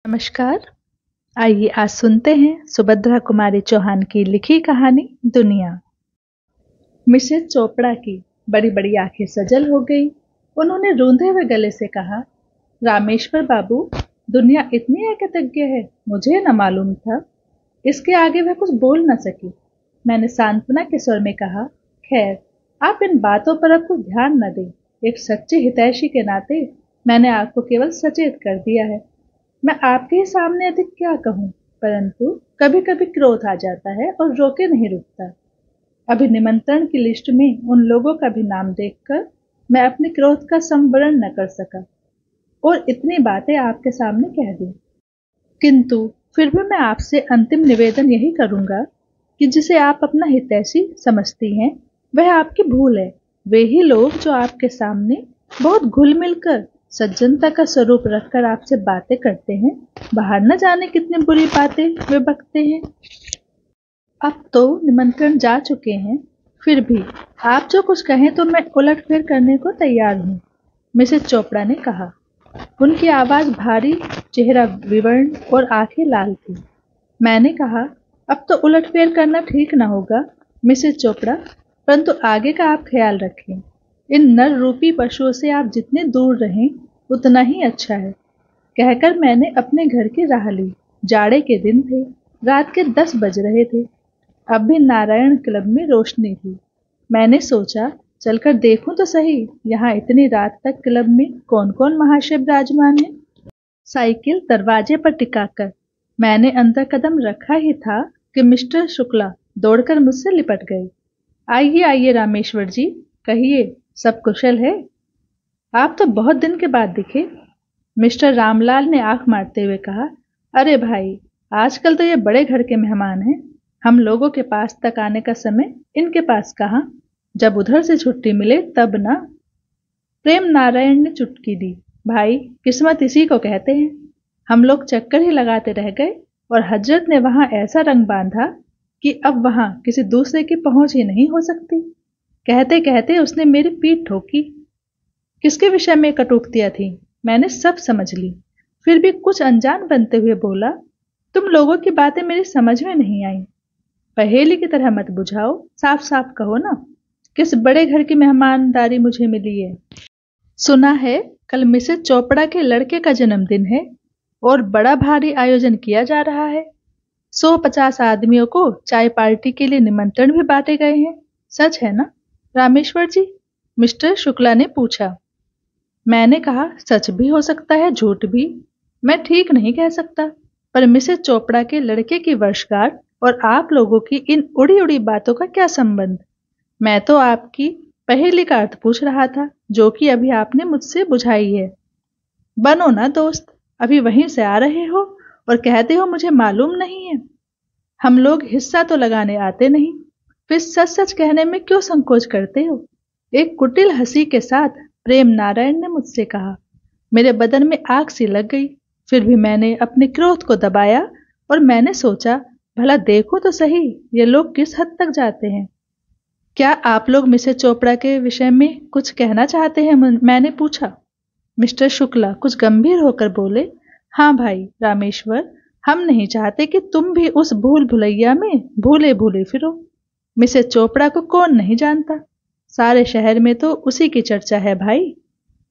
नमस्कार। आइए आज सुनते हैं सुभद्रा कुमारी चौहान की लिखी कहानी दुनिया। मिसेस चोपड़ा की बड़ी बड़ी आंखें सजल हो गई। उन्होंने रूंधे हुए गले से कहा, रामेश्वर बाबू, दुनिया इतनी एकतज्ञ है, मुझे न मालूम था। इसके आगे वह कुछ बोल न सकी। मैंने सांत्वना के स्वर में कहा, खैर, आप इन बातों पर अब कुछ ध्यान न दें। एक सच्चे हितैषी के नाते मैंने आपको केवल सचेत कर दिया है। मैं आपके ही सामने अधिक क्या कहूँ, परंतु कभी कभी क्रोध आ जाता है और रोके नहीं रुकता। अभी निमंत्रण की लिस्ट में उन लोगों का भी नाम देखकर मैं अपने क्रोध का संवरण न कर सका और इतनी बातें आपके सामने कह दी। किंतु फिर भी मैं आपसे अंतिम निवेदन यही करूंगा कि जिसे आप अपना हितैषी समझती हैं, वह आपकी भूल है। वे ही लोग जो आपके सामने बहुत घुल मिलकर सज्जनता का स्वरूप रखकर आपसे बातें करते हैं, बाहर न जाने कितनी बुरी बातें वे बकते हैं। अब तो निमंत्रण जा चुके हैं, फिर भी आप जो कुछ कहें तो मैं उलटफेर करने को तैयार हूँ, मिसेस चोपड़ा ने कहा। उनकी आवाज भारी, चेहरा विवर्ण और आंखें लाल थी। मैंने कहा, अब तो उलटफेर करना ठीक न होगा मिसेस चोपड़ा, परंतु आगे का आप ख्याल रखें। इन नर रूपी पशुओं से आप जितने दूर रहें उतना ही अच्छा है। कहकर मैंने अपने घर की राह ली। जाड़े के दिन थे, रात के 10 बज रहे थे। अब भी नारायण क्लब में रोशनी थी। मैंने सोचा, चलकर देखूं तो सही, यहाँ इतनी रात तक क्लब में कौन कौन महाशय विराजमान है। साइकिल दरवाजे पर टिकाकर मैंने अंदर कदम रखा ही था कि मिस्टर शुक्ला दौड़कर मुझसे लिपट गए। आइए आइए रामेश्वर जी, कहिए, सब कुशल है? आप तो बहुत दिन के बाद दिखे। मिस्टर रामलाल ने आंख मारते हुए कहा, अरे भाई, आजकल तो ये बड़े घर के मेहमान हैं। हम लोगों के पास तक आने का समय इनके पास कहाँ, जब उधर से छुट्टी मिले तब ना। प्रेम नारायण ने चुटकी दी, भाई, किस्मत इसी को कहते हैं। हम लोग चक्कर ही लगाते रह गए और हजरत ने वहां ऐसा रंग बांधा कि अब वहां किसी दूसरे की पहुंच ही नहीं हो सकती। कहते कहते उसने मेरी पीठ ठोकी। किसके विषय में कटुक्तियां थी, मैंने सब समझ ली। फिर भी कुछ अनजान बनते हुए बोला, तुम लोगों की बातें मेरी समझ में नहीं आई। पहेली की तरह मत बुझाओ, साफ साफ कहो ना, किस बड़े घर की मेहमानदारी मुझे मिली है। सुना है कल मिसेस चोपड़ा के लड़के का जन्मदिन है और बड़ा भारी आयोजन किया जा रहा है। 150 आदमियों को चाय पार्टी के लिए निमंत्रण भी बांटे गए हैं। सच है ना रामेश्वर जी? मिस्टर शुक्ला ने पूछा। मैंने कहा, सच भी हो सकता है, झूठ भी, मैं ठीक नहीं कह सकता। पर मिसेस चोपड़ा के लड़के की वर्षगांठ और आप लोगों की इन उड़ी उड़ी बातों का क्या संबंध? मैं तो आपकी पहेली का अर्थ पूछ रहा था, जो कि अभी आपने मुझसे बुझाई है। बनो ना दोस्त, अभी वहीं से आ रहे हो और कहते हो मुझे मालूम नहीं है। हम लोग हिस्सा तो लगाने आते नहीं, फिर सच सच कहने में क्यों संकोच करते हो? एक कुटिल हंसी के साथ प्रेम नारायण ने मुझसे कहा। मेरे बदन में आग सी लग गई। फिर भी मैंने अपने क्रोध को दबाया और मैंने सोचा, भला देखो तो सही ये लोग किस हद तक जाते हैं। क्या आप लोग मिसेस चोपड़ा के विषय में कुछ कहना चाहते हैं? मैंने पूछा। मिस्टर शुक्ला कुछ गंभीर होकर बोले, हाँ भाई रामेश्वर, हम नहीं चाहते कि तुम भी उस भूल भुलैया में भूले भूले फिरो। मिसेस चोपड़ा को कौन नहीं जानता, सारे शहर में तो उसी की चर्चा है भाई।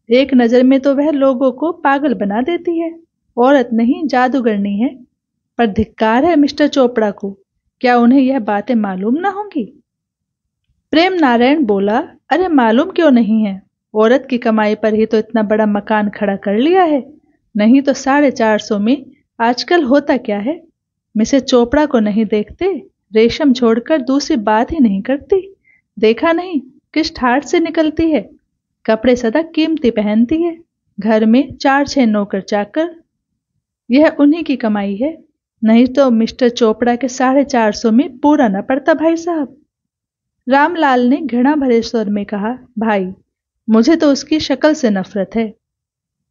एक नजर में तो वह लोगों को पागल बना देती है। औरत नहीं, जादूगरनी है। पर धिक्कार है मिस्टर चोपड़ा को, क्या उन्हें यह बातें मालूम ना होंगी? प्रेम नारायण बोला, अरे मालूम क्यों नहीं है, औरत की कमाई पर ही तो इतना बड़ा मकान खड़ा कर लिया है। नहीं तो 450 में आजकल होता क्या है? मिसेस चोपड़ा को नहीं देखते, रेशम छोड़कर दूसरी बात ही नहीं करती। देखा नहीं किस ठाठ से निकलती है, कपड़े सदा कीमती पहनती है, घर में 4-6 नौकर चाकर। यह उन्हीं की कमाई है, नहीं तो मिस्टर चोपड़ा के 450 में पूरा न पड़ता भाई साहब। रामलाल ने घृणा भरे स्वर में कहा, भाई, मुझे तो उसकी शक्ल से नफरत है।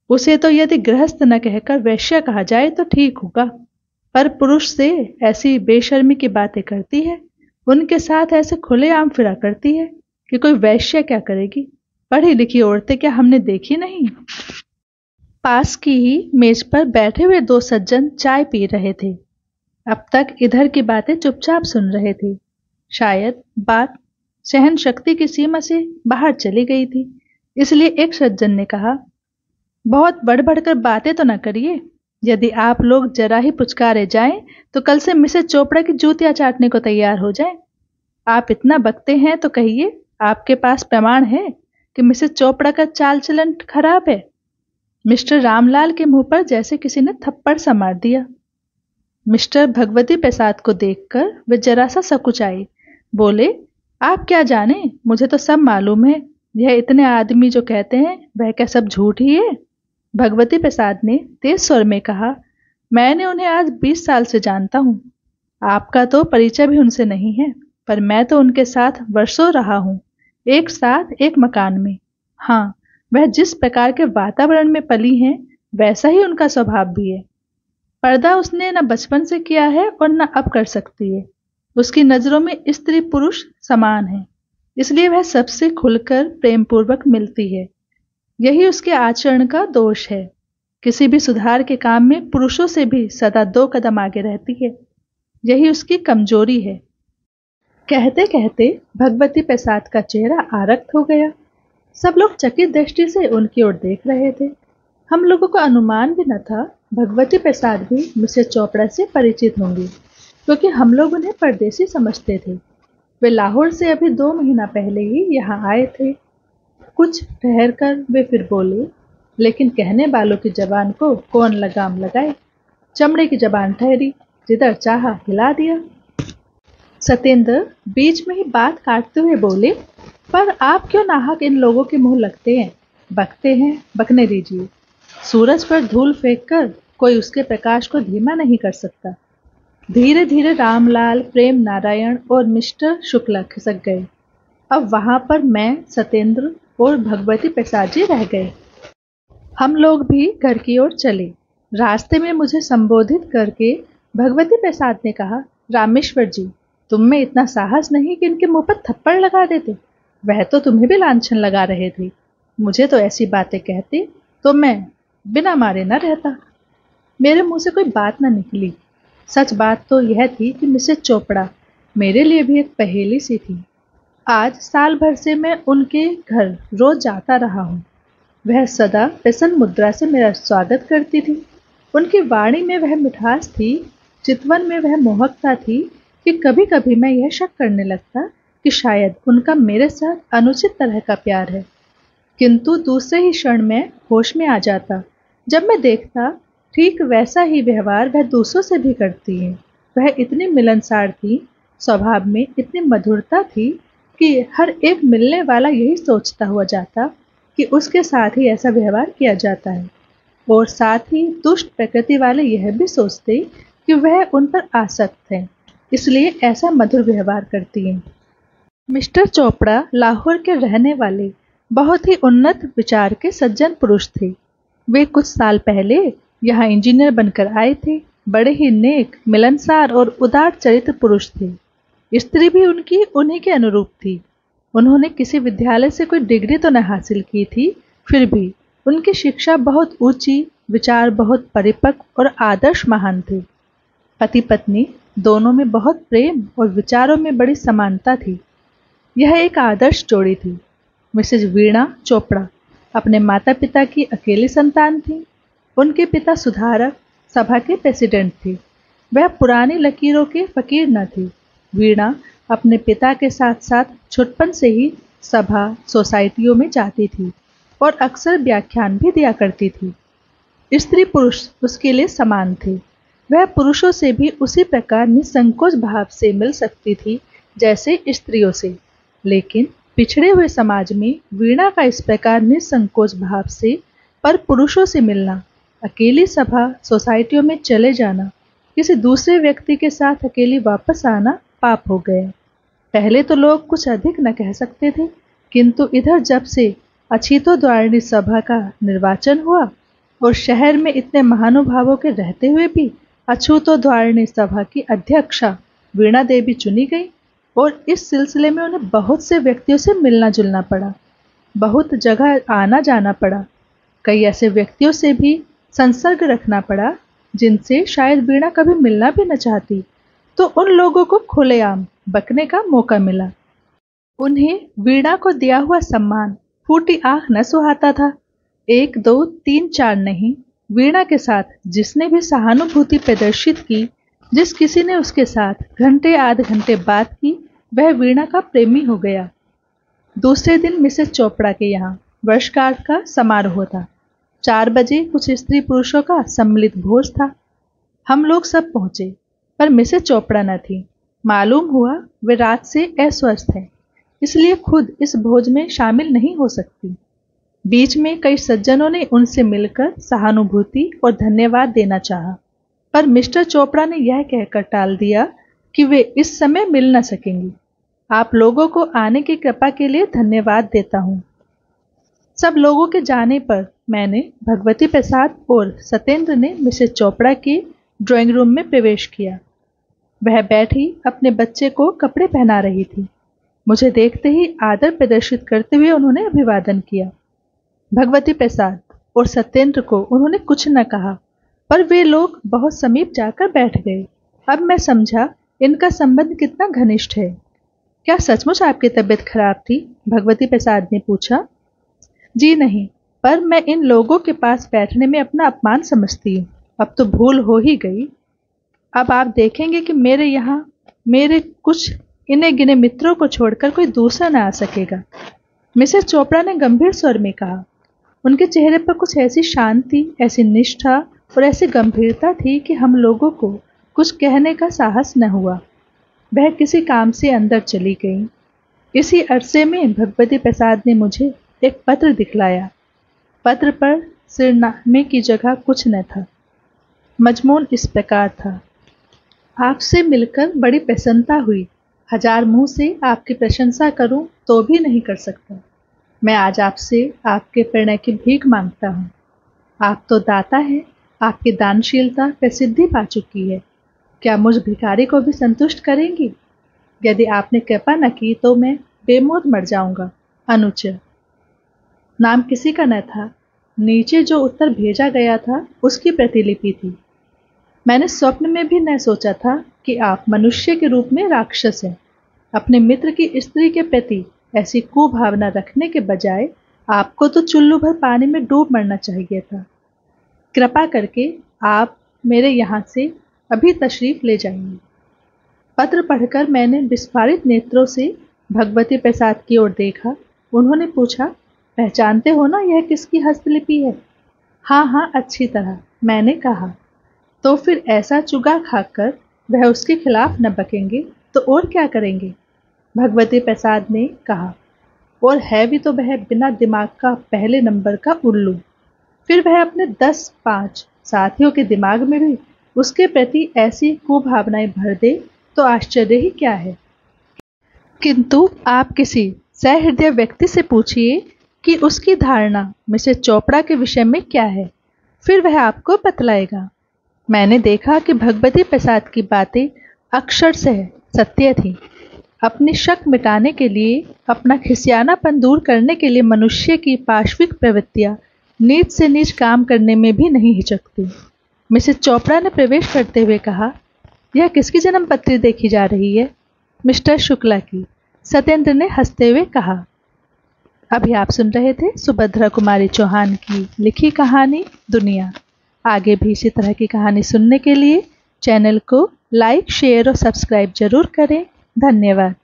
उसे तो यदि गृहस्थ न कहकर वैश्या कहा जाए तो ठीक होगा, पर पुरुष से ऐसी बेशर्मी की बातें करती है, उनके साथ ऐसे खुलेआम फिरा करती है कि कोई वैश्या क्या करेगी। पढ़ी लिखी औरतें क्या हमने देखी नहीं? पास की ही मेज पर बैठे हुए दो सज्जन चाय पी रहे थे। अब तक इधर की बातें चुपचाप सुन रहे थे। शायद बात सहन शक्ति की सीमा से बाहर चली गई थी, इसलिए एक सज्जन ने कहा, बहुत बढ़ बढ़कर बातें तो न करिए। यदि आप लोग जरा ही पुचकारे जाएं तो कल से मिसेज चोपड़ा की जूतियां चाटने को तैयार हो जाएं। आप इतना बकते हैं तो कहिए, आपके पास प्रमाण है कि मिसेज चोपड़ा का चाल चलन खराब है? मिस्टर रामलाल के मुंह पर जैसे किसी ने थप्पड़ सा मार दिया। मिस्टर भगवती प्रसाद को देखकर वे जरा सा सकुचाए, बोले, आप क्या जाने, मुझे तो सब मालूम है। यह इतने आदमी जो कहते हैं वह क्या सब झूठ ही है? भगवती प्रसाद ने तेज स्वर में कहा, मैंने उन्हें आज 20 साल से जानता हूँ। आपका तो परिचय भी उनसे नहीं है, पर मैं तो उनके साथ वर्षों रहा हूँ, एक साथ एक मकान में। हाँ, वह जिस प्रकार के वातावरण में पली हैं वैसा ही उनका स्वभाव भी है। पर्दा उसने न बचपन से किया है और न अब कर सकती है। उसकी नजरों में स्त्री पुरुष समान है, इसलिए वह सबसे खुलकर प्रेम पूर्वक मिलती है। यही उसके आचरण का दोष है। किसी भी सुधार के काम में पुरुषों से भी सदा 2 कदम आगे रहती है। यही उसकी कमजोरी है। कहते कहते भगवती प्रसाद का चेहरा आरक्त हो गया। सब लोग चकित दृष्टि से उनकी ओर देख रहे थे। हम लोगों को अनुमान भी न था भगवती प्रसाद भी मिसेज चोपड़ा से परिचित होंगी, क्योंकि हम लोग उन्हें परदेसी समझते थे। वे लाहौर से अभी 2 महीना पहले ही यहाँ आए थे। कुछ ठहर कर वे फिर बोले, लेकिन कहने वालों की जबान को कौन लगाम लगाए? चमड़े की जबान ठहरी, जिधर चाहा हिला दिया। सतेंद्र बीच में ही बात काटते हुए बोले, पर आप क्यों नाहक इन लोगों के मुंह लगते हैं? बकते हैं, बकने दीजिए। सूरज पर धूल फेंककर कोई उसके प्रकाश को धीमा नहीं कर सकता। धीरे धीरे रामलाल, प्रेम नारायण और मिस्टर शुक्ला खिसक गए। अब वहां पर मैं, सतेंद्र और भगवती प्रसाद जी रह गए। हम लोग भी घर की ओर चले। रास्ते में मुझे संबोधित करके भगवती प्रसाद ने कहा, रामेश्वर जी, तुम में इतना साहस नहीं कि इनके मुंह पर थप्पड़ लगा देते। वह तो तुम्हें भी लांछन लगा रहे थे। मुझे तो ऐसी बातें कहते तो मैं बिना मारे न रहता। मेरे मुंह से कोई बात न निकली। सच बात तो यह थी कि मिसेज चोपड़ा मेरे लिए भी एक पहेली सी थी। आज साल भर से मैं उनके घर रोज जाता रहा हूँ। वह सदा प्रसन्न मुद्रा से मेरा स्वागत करती थी। उनकी वाणी में वह मिठास थी, चितवन में वह मोहकता थी कि कभी कभी मैं यह शक करने लगता कि शायद उनका मेरे साथ अनुचित तरह का प्यार है। किंतु दूसरे ही क्षण में होश में आ जाता जब मैं देखता ठीक वैसा ही व्यवहार वह दूसरों से भी करती है। वह इतनी मिलनसार थी, स्वभाव में इतनी मधुरता थी कि हर एक मिलने वाला यही सोचता हुआ जाता कि उसके साथ ही ऐसा व्यवहार किया जाता है, और साथ ही दुष्ट प्रकृति वाले यह भी सोचते कि वह उन पर आसक्त है, इसलिए ऐसा मधुर व्यवहार करती हैं। मिस्टर चोपड़ा लाहौर के रहने वाले बहुत ही उन्नत विचार के सज्जन पुरुष थे। वे कुछ साल पहले यहाँ इंजीनियर बनकर आए थे। बड़े ही नेक, मिलनसार और उदार चरित्र पुरुष थे। स्त्री भी उनकी उन्हीं के अनुरूप थी। उन्होंने किसी विद्यालय से कोई डिग्री तो न हासिल की थी, फिर भी उनकी शिक्षा बहुत ऊंची, विचार बहुत परिपक्व और आदर्श महान थे। पति पत्नी दोनों में बहुत प्रेम और विचारों में बड़ी समानता थी। यह एक आदर्श जोड़ी थी। मिसेज वीणा चोपड़ा अपने माता पिता की अकेली संतान थी। उनके पिता सुधारक सभा के प्रेसिडेंट थे। वह पुरानी लकीरों के फकीर न थी। वीणा अपने पिता के साथ साथ छुटपन से ही सभा सोसाइटियों में जाती थी और अक्सर व्याख्यान भी दिया करती थी। स्त्री पुरुष उसके लिए समान थे। वह पुरुषों से भी उसी प्रकार निसंकोच भाव से मिल सकती थी जैसे स्त्रियों से, लेकिन पिछड़े हुए समाज में वीणा का इस प्रकार निसंकोच भाव से पर पुरुषों से मिलना, अकेली सभा सोसाइटियों में चले जाना, किसी दूसरे व्यक्ति के साथ अकेली वापस आना पाप हो गए। पहले तो लोग कुछ अधिक न कह सकते थे, किंतु इधर जब से अछीतो द्वारिणी सभा का निर्वाचन हुआ और शहर में इतने महानुभावों के रहते हुए भी अछूतो द्वारिणी सभा की अध्यक्षा वीणा देवी चुनी गई, और इस सिलसिले में उन्हें बहुत से व्यक्तियों से मिलना जुलना पड़ा, बहुत जगह आना जाना पड़ा। कई ऐसे व्यक्तियों से भी संसर्ग रखना पड़ा जिनसे शायद वीणा कभी मिलना भी न चाहती, तो उन लोगों को खुलेआम बकने का मौका मिला। उन्हें वीणा को दिया हुआ सम्मान फूटी आंख न सुहाता था। 1 2 3 4 नहीं, वीणा के साथ जिसने भी सहानुभूति प्रदर्शित की, जिस किसी ने उसके साथ घंटे आध घंटे बात की, वह वीणा का प्रेमी हो गया। दूसरे दिन मिसेस चोपड़ा के यहाँ वर्षगांठ का समारोह था। 4 बजे कुछ स्त्री पुरुषों का सम्मिलित भोज था। हम लोग सब पहुंचे, पर मिसेस चोपड़ा न थी। मालूम हुआ वे रात से अस्वस्थ हैं, इसलिए खुद इस भोज में शामिल नहीं हो सकती। बीच में कई सज्जनों ने उनसे मिलकर सहानुभूति और धन्यवाद देना चाहा, पर मिस्टर चोपड़ा ने यह कहकर टाल दिया कि वे इस समय मिल न सकेंगी। आप लोगों को आने की कृपा के लिए धन्यवाद देता हूँ। सब लोगों के जाने पर मैंने भगवती प्रसाद और सत्येंद्र ने मिसेस चोपड़ा के ड्राइंग रूम में प्रवेश किया। वह बैठी अपने बच्चे को कपड़े पहना रही थी। मुझे देखते ही आदर प्रदर्शित करते हुए उन्होंने अभिवादन किया। भगवती प्रसाद और सत्येंद्र को उन्होंने कुछ न कहा, पर वे लोग बहुत समीप जाकर बैठ गए। अब मैं समझा इनका संबंध कितना घनिष्ठ है। क्या सचमुच आपकी तबीयत खराब थी? भगवती प्रसाद ने पूछा। जी नहीं, पर मैं इन लोगों के पास बैठने में अपना अपमान समझती हूँ। अब तो भूल हो ही गई। अब आप देखेंगे कि मेरे यहाँ मेरे कुछ इने गिने मित्रों को छोड़कर कोई दूसरा न आ सकेगा। मिसेस चोपड़ा ने गंभीर स्वर में कहा। उनके चेहरे पर कुछ ऐसी शांति, ऐसी निष्ठा और ऐसी गंभीरता थी कि हम लोगों को कुछ कहने का साहस न हुआ। वह किसी काम से अंदर चली गई। इसी अरसे में भगवती प्रसाद ने मुझे एक पत्र दिखलाया। पत्र पर सिरनामे की जगह कुछ न था। मजमून इस प्रकार था। आपसे मिलकर बड़ी प्रसन्नता हुई। 1000 मुंह से आपकी प्रशंसा करूं तो भी नहीं कर सकता। मैं आज आपसे आपके प्रणय की भीख मांगता हूँ। आप तो दाता हैं, आपकी दानशीलता प्रसिद्धि पा चुकी है। क्या मुझ भिखारी को भी संतुष्ट करेंगी? यदि आपने कृपा न की तो मैं बेमौत मर जाऊंगा। अनुचर। नाम किसी का न था। नीचे जो उत्तर भेजा गया था उसकी प्रतिलिपि थी। मैंने स्वप्न में भी न सोचा था कि आप मनुष्य के रूप में राक्षस हैं। अपने मित्र की स्त्री के प्रति ऐसी कुभावना रखने के बजाय आपको तो चुल्लू भर पानी में डूब मरना चाहिए था। कृपा करके आप मेरे यहाँ से अभी तशरीफ ले जाइए। पत्र पढ़कर मैंने विस्फारित नेत्रों से भगवती प्रसाद की ओर देखा। उन्होंने पूछा, पहचानते हो ना यह किसकी हस्तलिपि है? हाँ हाँ, अच्छी तरह, मैंने कहा। तो फिर ऐसा चुगा खाकर वह उसके खिलाफ न बकेंगे तो और क्या करेंगे? भगवती प्रसाद ने कहा। और है भी तो वह बिना दिमाग का पहले नंबर का उल्लू। फिर वह अपने 10-5 साथियों के दिमाग में भी उसके प्रति ऐसी कुभावनाएं भर दे तो आश्चर्य ही क्या है। किंतु आप किसी सहृदय व्यक्ति से पूछिए कि उसकी धारणा मिसेस चोपड़ा के विषय में क्या है, फिर वह आपको बतलाएगा। मैंने देखा कि भगवती प्रसाद की बातें अक्षरशः सत्य थी। अपनी शक मिटाने के लिए, अपना खिसियानापन दूर करने के लिए मनुष्य की पाशविक प्रवृत्तियां नीच से नीच काम करने में भी नहीं हिचकती। मिसेस चोपड़ा ने प्रवेश करते हुए कहा, यह किसकी जन्मपत्री देखी जा रही है? मिस्टर शुक्ला की। सत्येंद्र ने हंसते हुए कहा। अभी आप सुन रहे थे सुभद्रा कुमारी चौहान की लिखी कहानी दुनिया। आगे भी इसी तरह की कहानी सुनने के लिए चैनल को लाइक, शेयर और सब्सक्राइब जरूर करें। धन्यवाद।